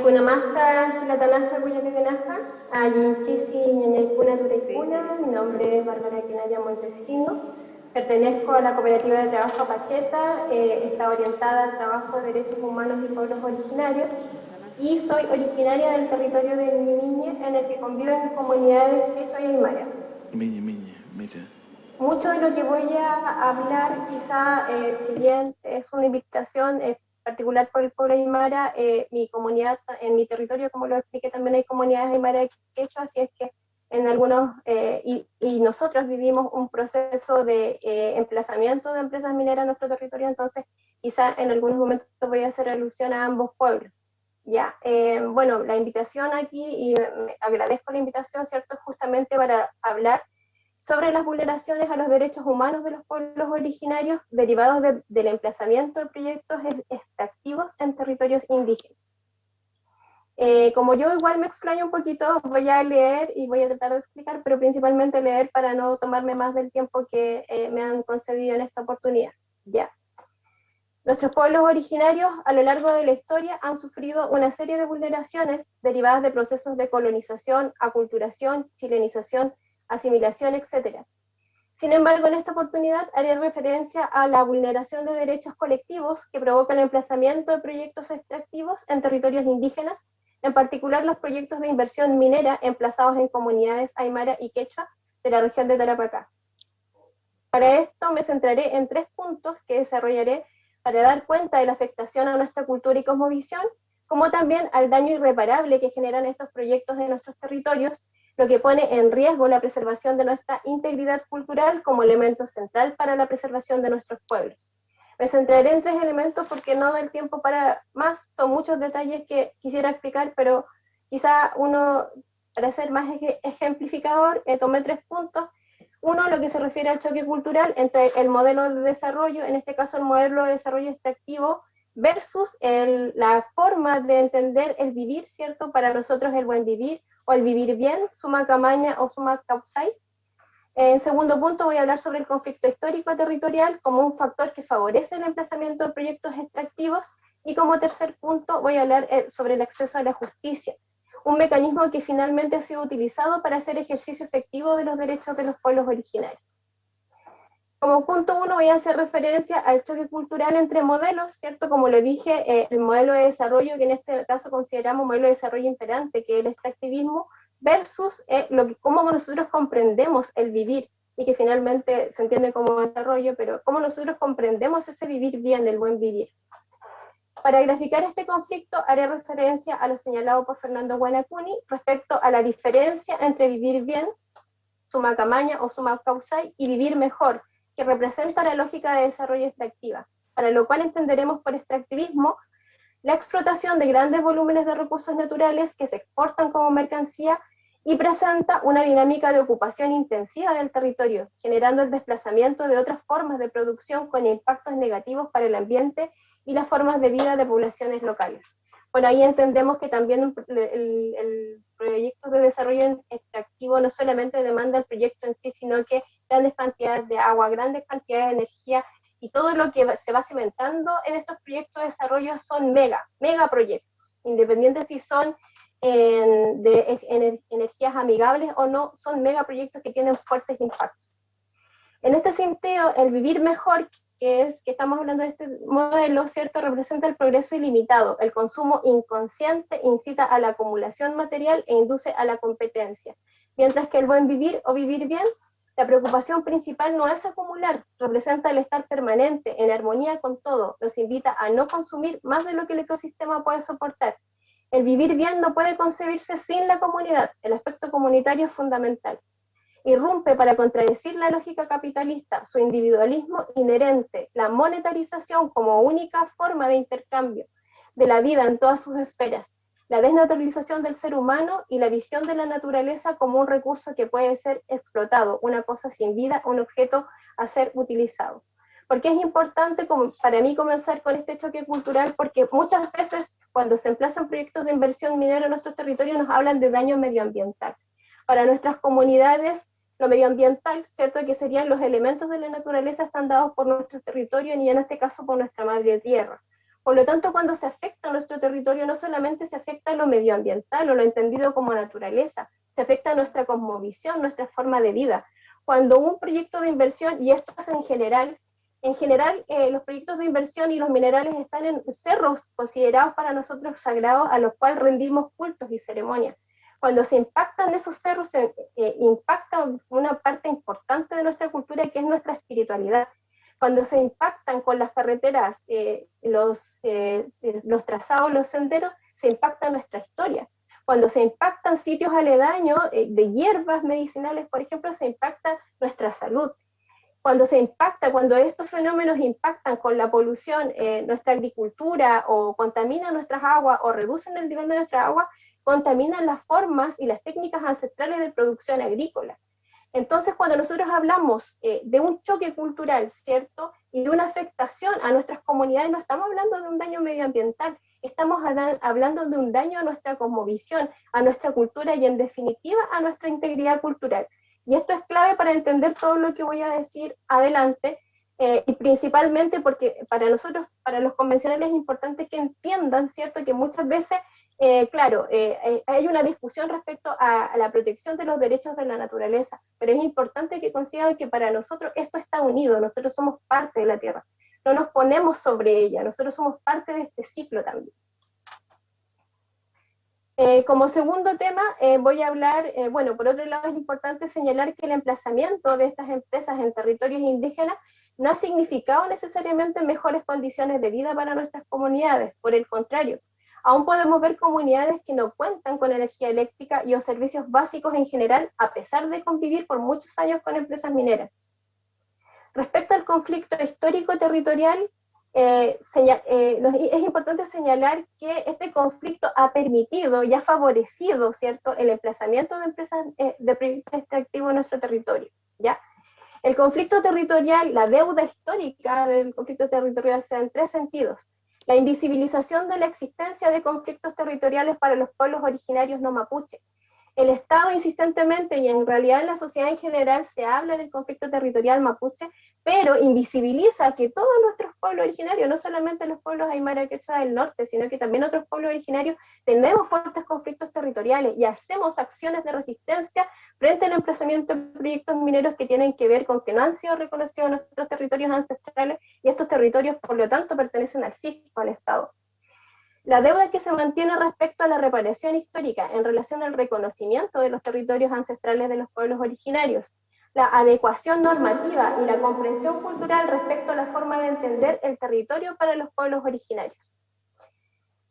Kunamasta, Xilatanasta, Cuyatepenaja, Ayinchisi, Ñañaipuna, Turaipuna, mi nombre es Bárbara Quinaya Montesino, pertenezco a la Cooperativa de Trabajo Pacheta, está orientada al trabajo de derechos humanos y pueblos originarios, y soy originaria del territorio de Ñimiñe, en el que conviven comunidades quechua y aymara. Mira. Mucho de lo que voy a hablar, quizá, si bien es una invitación particular por el pueblo aymara, mi comunidad, en mi territorio, como lo expliqué, también hay comunidades aymara de quechua, así es que en algunos, y nosotros vivimos un proceso de emplazamiento de empresas mineras en nuestro territorio, entonces quizá en algunos momentos voy a hacer alusión a ambos pueblos. Ya, bueno, la invitación aquí, y agradezco la invitación, ¿cierto?, justamente para hablar sobre las vulneraciones a los derechos humanos de los pueblos originarios derivados del emplazamiento de proyectos extractivos en territorios indígenas. Como yo igual me explayo un poquito, voy a leer y voy a tratar de explicar, pero principalmente leer para no tomarme más del tiempo que me han concedido en esta oportunidad. Ya. Nuestros pueblos originarios a lo largo de la historia han sufrido una serie de vulneraciones derivadas de procesos de colonización, aculturación, chilenización, asimilación, etc. Sin embargo, en esta oportunidad haré referencia a la vulneración de derechos colectivos que provoca el emplazamiento de proyectos extractivos en territorios indígenas, en particular los proyectos de inversión minera emplazados en comunidades aymara y quechua de la región de Tarapacá. Para esto me centraré en 3 puntos que desarrollaré para dar cuenta de la afectación a nuestra cultura y cosmovisión, como también al daño irreparable que generan estos proyectos en nuestros territorios, lo que pone en riesgo la preservación de nuestra integridad cultural como elemento central para la preservación de nuestros pueblos. Me centraré en 3 elementos porque no da el tiempo para más, son muchos detalles que quisiera explicar, pero quizá uno, para ser más ejemplificador, tomé 3 puntos. Uno, lo que se refiere al choque cultural entre el modelo de desarrollo, en este caso el modelo de desarrollo extractivo, versus la forma de entender el vivir, ¿cierto? Para nosotros el buen vivir o el vivir bien, suma camaña o suma causai. En segundo punto voy a hablar sobre el conflicto histórico territorial como un factor que favorece el emplazamiento de proyectos extractivos, y como tercer punto voy a hablar sobre el acceso a la justicia, un mecanismo que finalmente ha sido utilizado para hacer ejercicio efectivo de los derechos de los pueblos originarios. Como punto 1 voy a hacer referencia al choque cultural entre modelos, ¿cierto? Como lo dije, el modelo de desarrollo, que en este caso consideramos modelo de desarrollo imperante, que es el extractivismo, versus cómo nosotros comprendemos el vivir, y que finalmente se entiende como desarrollo, pero cómo nosotros comprendemos ese vivir bien, el buen vivir. Para graficar este conflicto, haré referencia a lo señalado por Fernando Guanacuni respecto a la diferencia entre vivir bien, suma camaña o suma causai, y vivir mejor, que representa la lógica de desarrollo extractiva, para lo cual entenderemos por extractivismo la explotación de grandes volúmenes de recursos naturales que se exportan como mercancía y presenta una dinámica de ocupación intensiva del territorio, generando el desplazamiento de otras formas de producción con impactos negativos para el ambiente y las formas de vida de poblaciones locales. Por ahí entendemos que también el proyecto de desarrollo extractivo no solamente demanda el proyecto en sí, sino que grandes cantidades de agua, grandes cantidades de energía, y todo lo que se va cimentando en estos proyectos de desarrollo son mega proyectos, independientes si son de energías amigables o no, son megaproyectos que tienen fuertes impactos. En este sentido, el vivir mejor, que estamos hablando de este modelo, ¿cierto?, representa el progreso ilimitado. El consumo inconsciente incita a la acumulación material e induce a la competencia, mientras que el buen vivir o vivir bien, la preocupación principal no es acumular, representa el estar permanente, en armonía con todo, nos invita a no consumir más de lo que el ecosistema puede soportar. El vivir bien no puede concebirse sin la comunidad, el aspecto comunitario es fundamental. Irrumpe para contradecir la lógica capitalista, su individualismo inherente, la monetarización como única forma de intercambio de la vida en todas sus esferas, la desnaturalización del ser humano y la visión de la naturaleza como un recurso que puede ser explotado, una cosa sin vida, un objeto a ser utilizado. ¿Por qué es importante para mí comenzar con este choque cultural? Porque muchas veces cuando se emplazan proyectos de inversión minera en nuestros territorios nos hablan de daño medioambiental. Para nuestras comunidades, lo medioambiental, ¿cierto?, que serían los elementos de la naturaleza, están dados por nuestro territorio y en este caso por nuestra madre tierra. Por lo tanto, cuando se afecta a nuestro territorio, no solamente se afecta a lo medioambiental o lo entendido como naturaleza, se afecta a nuestra cosmovisión, nuestra forma de vida. Cuando un proyecto de inversión, y esto es en general los proyectos de inversión y los minerales están en cerros considerados para nosotros sagrados a los cuales rendimos cultos y ceremonias. Cuando se impactan esos cerros, se impacta una parte importante de nuestra cultura que es nuestra espiritualidad. Cuando se impactan con las carreteras, los trazados, los senderos, se impacta nuestra historia. Cuando se impactan sitios aledaños de hierbas medicinales, por ejemplo, se impacta nuestra salud. Cuando estos fenómenos impactan con la polución nuestra agricultura o contaminan nuestras aguas o reducen el nivel de nuestra agua, contaminan las formas y las técnicas ancestrales de producción agrícola. Entonces, cuando nosotros hablamos de un choque cultural, ¿cierto? Y de una afectación a nuestras comunidades, no estamos hablando de un daño medioambiental, estamos hablando de un daño a nuestra cosmovisión, a nuestra cultura y, en definitiva, a nuestra integridad cultural. Y esto es clave para entender todo lo que voy a decir adelante, y principalmente porque para nosotros, para los convencionales, es importante que entiendan, ¿cierto?, que muchas veces hay una discusión respecto a la protección de los derechos de la naturaleza, pero es importante que consideren que para nosotros esto está unido, nosotros somos parte de la Tierra, no nos ponemos sobre ella, nosotros somos parte de este ciclo también. Como segundo tema, voy a hablar, por otro lado es importante señalar que el emplazamiento de estas empresas en territorios indígenas no ha significado necesariamente mejores condiciones de vida para nuestras comunidades, por el contrario, aún podemos ver comunidades que no cuentan con energía eléctrica y o servicios básicos en general, a pesar de convivir por muchos años con empresas mineras. Respecto al conflicto histórico-territorial, es importante señalar que este conflicto ha permitido y ha favorecido, ¿cierto?, el emplazamiento de empresas de proyectos extractivos en nuestro territorio, ¿ya? El conflicto territorial, la deuda histórica del conflicto territorial se da en tres sentidos. La invisibilización de la existencia de conflictos territoriales para los pueblos originarios no mapuche. El Estado insistentemente, y en realidad en la sociedad en general, se habla del conflicto territorial mapuche, pero invisibiliza que todos nuestros pueblos originarios, no solamente los pueblos aymara quechua del norte, sino que también otros pueblos originarios, tenemos fuertes conflictos territoriales y hacemos acciones de resistencia frente al emplazamiento de proyectos mineros que tienen que ver con que no han sido reconocidos nuestros territorios ancestrales, y estos territorios, por lo tanto, pertenecen al fisco, al Estado. La deuda que se mantiene respecto a la reparación histórica en relación al reconocimiento de los territorios ancestrales de los pueblos originarios, la adecuación normativa y la comprensión cultural respecto a la forma de entender el territorio para los pueblos originarios.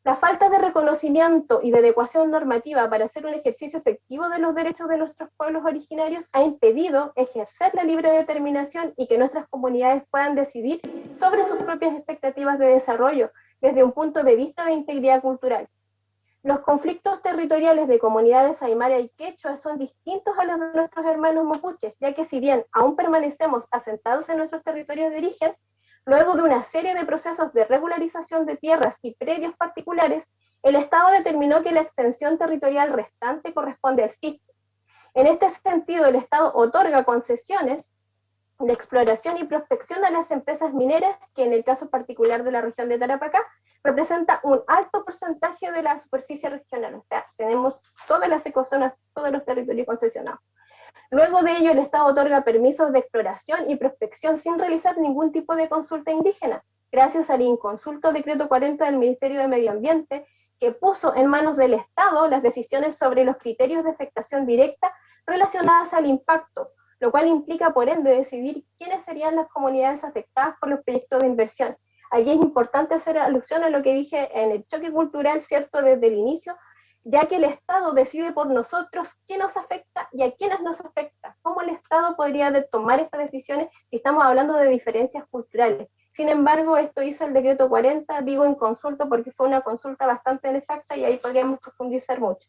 La falta de reconocimiento y de adecuación normativa para hacer un ejercicio efectivo de los derechos de nuestros pueblos originarios ha impedido ejercer la libre determinación y que nuestras comunidades puedan decidir sobre sus propias expectativas de desarrollo desde un punto de vista de integridad cultural. Los conflictos territoriales de comunidades aymara y quechua son distintos a los de nuestros hermanos mapuches, ya que si bien aún permanecemos asentados en nuestros territorios de origen, luego de una serie de procesos de regularización de tierras y predios particulares, el Estado determinó que la extensión territorial restante corresponde al fisco. En este sentido, el Estado otorga concesiones de exploración y prospección a las empresas mineras, que en el caso particular de la región de Tarapacá, representa un alto porcentaje de la superficie regional, o sea, tenemos todas las ecozonas, todos los territorios concesionados. Luego de ello, el Estado otorga permisos de exploración y prospección sin realizar ningún tipo de consulta indígena, gracias al inconsulto decreto 40 del Ministerio de Medio Ambiente, que puso en manos del Estado las decisiones sobre los criterios de afectación directa relacionadas al impacto, lo cual implica, por ende, decidir quiénes serían las comunidades afectadas por los proyectos de inversión. Aquí es importante hacer alusión a lo que dije en el choque cultural, ¿cierto?, desde el inicio, ya que el Estado decide por nosotros qué nos afecta y a quiénes nos afecta. ¿Cómo el Estado podría tomar estas decisiones si estamos hablando de diferencias culturales? Sin embargo, esto hizo el decreto 40, digo en consulta porque fue una consulta bastante inexacta y ahí podríamos profundizar mucho.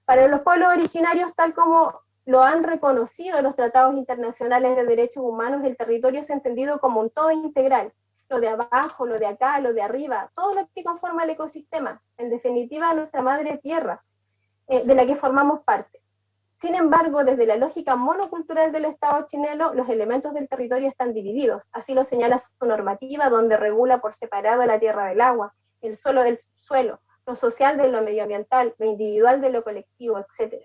Para los pueblos originarios, tal como lo han reconocido los tratados internacionales de derechos humanos, el territorio es entendido como un todo integral, lo de abajo, lo de acá, lo de arriba, todo lo que conforma el ecosistema, en definitiva nuestra madre tierra, de la que formamos parte. Sin embargo, desde la lógica monocultural del Estado chileno, los elementos del territorio están divididos. Así lo señala su normativa, donde regula por separado la tierra del agua, el suelo del subsuelo, lo social de lo medioambiental, lo individual de lo colectivo, etc.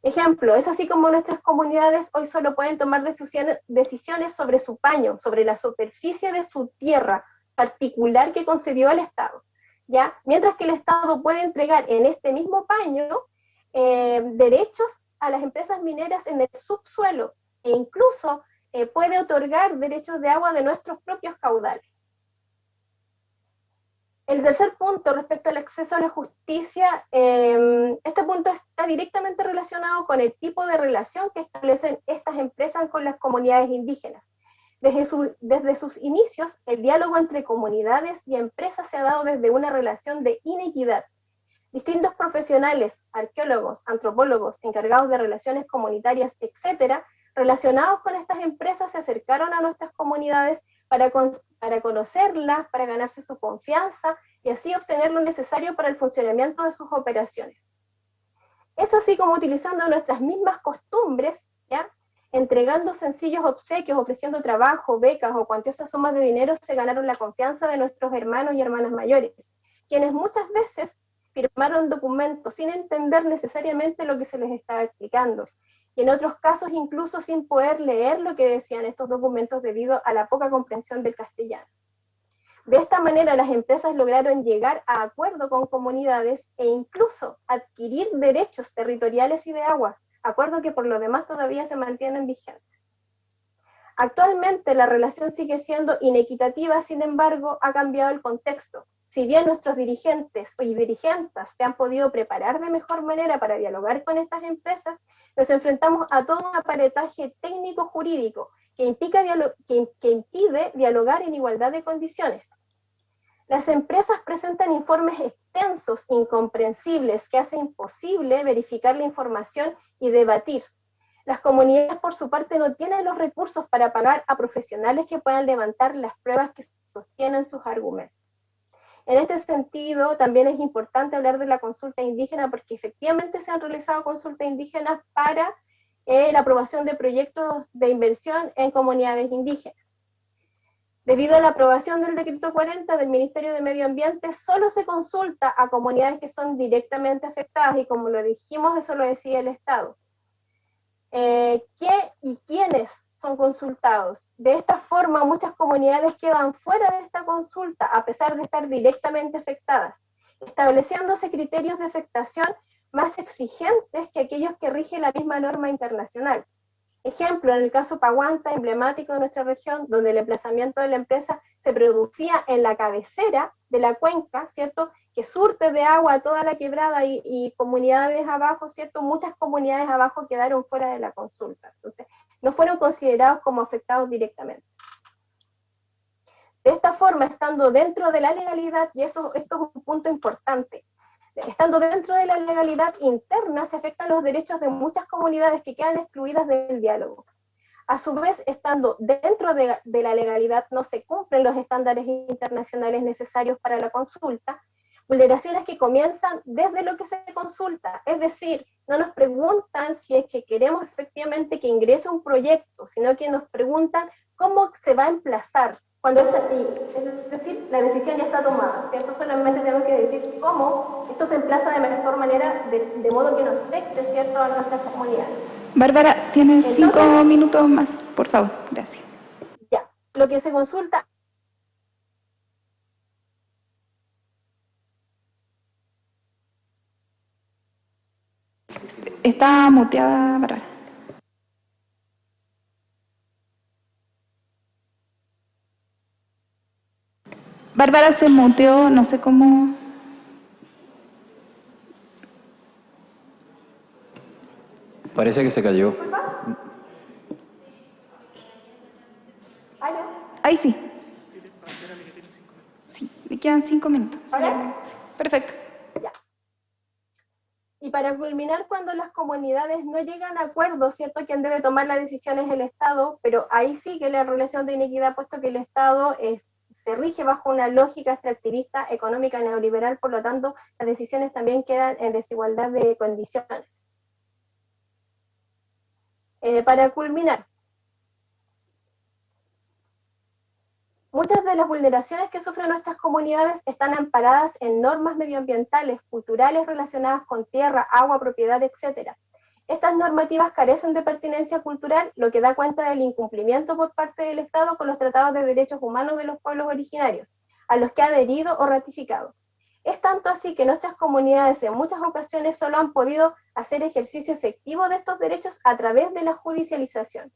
Ejemplo, es así como nuestras comunidades hoy solo pueden tomar decisiones sobre su paño, sobre la superficie de su tierra particular que concedió el Estado, ¿ya? Mientras que el Estado puede entregar en este mismo paño derechos a las empresas mineras en el subsuelo e incluso puede otorgar derechos de agua de nuestros propios caudales. El tercer punto respecto al acceso a la justicia, este punto está directamente relacionado con el tipo de relación que establecen estas empresas con las comunidades indígenas. Desde sus inicios, el diálogo entre comunidades y empresas se ha dado desde una relación de inequidad. Distintos profesionales, arqueólogos, antropólogos, encargados de relaciones comunitarias, etcétera, relacionados con estas empresas se acercaron a nuestras comunidades para conocerlas, para ganarse su confianza y así obtener lo necesario para el funcionamiento de sus operaciones. Es así como utilizando nuestras mismas costumbres, ¿ya?, entregando sencillos obsequios, ofreciendo trabajo, becas o cuantiosas sumas de dinero, se ganaron la confianza de nuestros hermanos y hermanas mayores, quienes muchas veces firmaron documentos sin entender necesariamente lo que se les estaba explicando, y en otros casos incluso sin poder leer lo que decían estos documentos debido a la poca comprensión del castellano. De esta manera las empresas lograron llegar a acuerdo con comunidades e incluso adquirir derechos territoriales y de agua, acuerdos que por lo demás todavía se mantienen vigentes. Actualmente la relación sigue siendo inequitativa, sin embargo ha cambiado el contexto. Si bien nuestros dirigentes y dirigentas se han podido preparar de mejor manera para dialogar con estas empresas, nos enfrentamos a todo un aparataje técnico-jurídico que impide dialogar en igualdad de condiciones. Las empresas presentan informes extensos, incomprensibles, que hacen imposible verificar la información y debatir. Las comunidades, por su parte, no tienen los recursos para pagar a profesionales que puedan levantar las pruebas que sostienen sus argumentos. En este sentido, también es importante hablar de la consulta indígena, porque efectivamente se han realizado consultas indígenas para la aprobación de proyectos de inversión en comunidades indígenas. Debido a la aprobación del decreto 40 del Ministerio de Medio Ambiente, solo se consulta a comunidades que son directamente afectadas, y como lo dijimos, eso lo decía el Estado. ¿Qué y quiénes son consultados? De esta forma, muchas comunidades quedan fuera de esta consulta, a pesar de estar directamente afectadas, estableciéndose criterios de afectación más exigentes que aquellos que rige la misma norma internacional. Ejemplo, en el caso Paguanta, emblemático de nuestra región, donde el emplazamiento de la empresa se producía en la cabecera de la cuenca, ¿cierto?, que surte de agua a toda la quebrada y comunidades abajo, ¿cierto?, muchas comunidades abajo quedaron fuera de la consulta. Entonces, no fueron considerados como afectados directamente. De esta forma, estando dentro de la legalidad, y esto es un punto importante, estando dentro de la legalidad interna, se afectan los derechos de muchas comunidades que quedan excluidas del diálogo. A su vez, estando dentro de la legalidad, no se cumplen los estándares internacionales necesarios para la consulta, vulneraciones que comienzan desde lo que se consulta, es decir, no nos preguntan si es que queremos efectivamente que ingrese un proyecto, sino que nos preguntan cómo se va a emplazar, cuando es decir, la decisión ya está tomada, ¿cierto? Solamente tenemos que decir cómo esto se emplaza de mejor manera, de modo que no afecte, ¿cierto?, a nuestras comunidades. Bárbara, tienes 5 minutos más, por favor, gracias. Ya, lo que se consulta. Está muteada, Bárbara. Bárbara se muteó, no sé cómo. Parece que se cayó. Ahí sí. Sí, me quedan 5 minutos. Sí, perfecto. Ya. Y para culminar, cuando las comunidades no llegan a acuerdo, ¿cierto?, quien debe tomar las decisiones es el Estado, pero ahí sigue la relación de inequidad, puesto que el Estado se rige bajo una lógica extractivista, económica, neoliberal, por lo tanto, las decisiones también quedan en desigualdad de condiciones. Para culminar, muchas de las vulneraciones que sufren nuestras comunidades están amparadas en normas medioambientales, culturales relacionadas con tierra, agua, propiedad, etc. Estas normativas carecen de pertinencia cultural, lo que da cuenta del incumplimiento por parte del Estado con los tratados de derechos humanos de los pueblos originarios, a los que ha adherido o ratificado. Es tanto así que nuestras comunidades en muchas ocasiones solo han podido hacer ejercicio efectivo de estos derechos a través de la judicialización.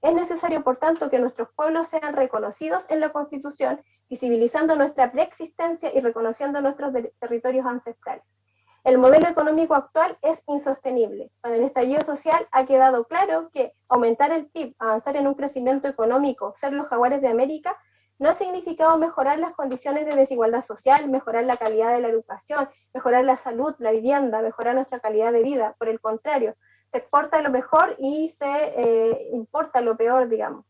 Es necesario, por tanto, que nuestros pueblos sean reconocidos en la Constitución, visibilizando nuestra preexistencia y reconociendo nuestros territorios ancestrales. El modelo económico actual es insostenible. Con el estallido social ha quedado claro que aumentar el PIB, avanzar en un crecimiento económico, ser los jaguares de América, no ha significado mejorar las condiciones de desigualdad social, mejorar la calidad de la educación, mejorar la salud, la vivienda, mejorar nuestra calidad de vida. Por el contrario, se exporta lo mejor y se importa lo peor, digamos.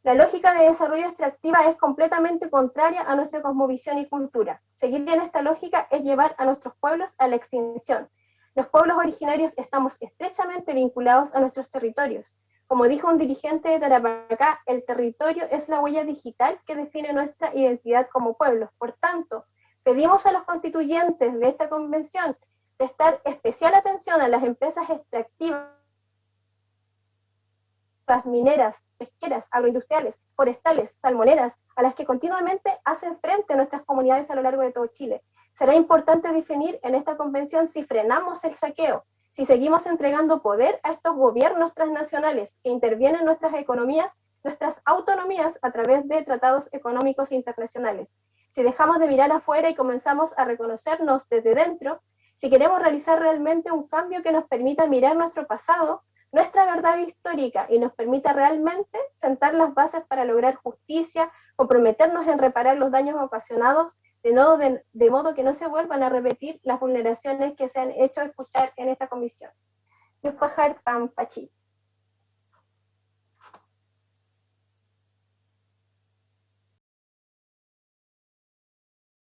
La lógica de desarrollo extractiva es completamente contraria a nuestra cosmovisión y cultura. Seguir en esta lógica es llevar a nuestros pueblos a la extinción. Los pueblos originarios estamos estrechamente vinculados a nuestros territorios. Como dijo un dirigente de Tarapacá, el territorio es la huella digital que define nuestra identidad como pueblos. Por tanto, pedimos a los constituyentes de esta convención prestar especial atención a las empresas extractivas, mineras, pesqueras, agroindustriales, forestales, salmoneras, a las que continuamente hacen frente a nuestras comunidades a lo largo de todo Chile. Será importante definir en esta convención si frenamos el saqueo, si seguimos entregando poder a estos gobiernos transnacionales que intervienen en nuestras economías, nuestras autonomías a través de tratados económicos internacionales. Si dejamos de mirar afuera y comenzamos a reconocernos desde dentro, si queremos realizar realmente un cambio que nos permita mirar nuestro pasado, nuestra verdad histórica y nos permita realmente sentar las bases para lograr justicia, comprometernos en reparar los daños ocasionados, de modo que no se vuelvan a repetir las vulneraciones que se han hecho escuchar en esta comisión. Yupajar Pampachi.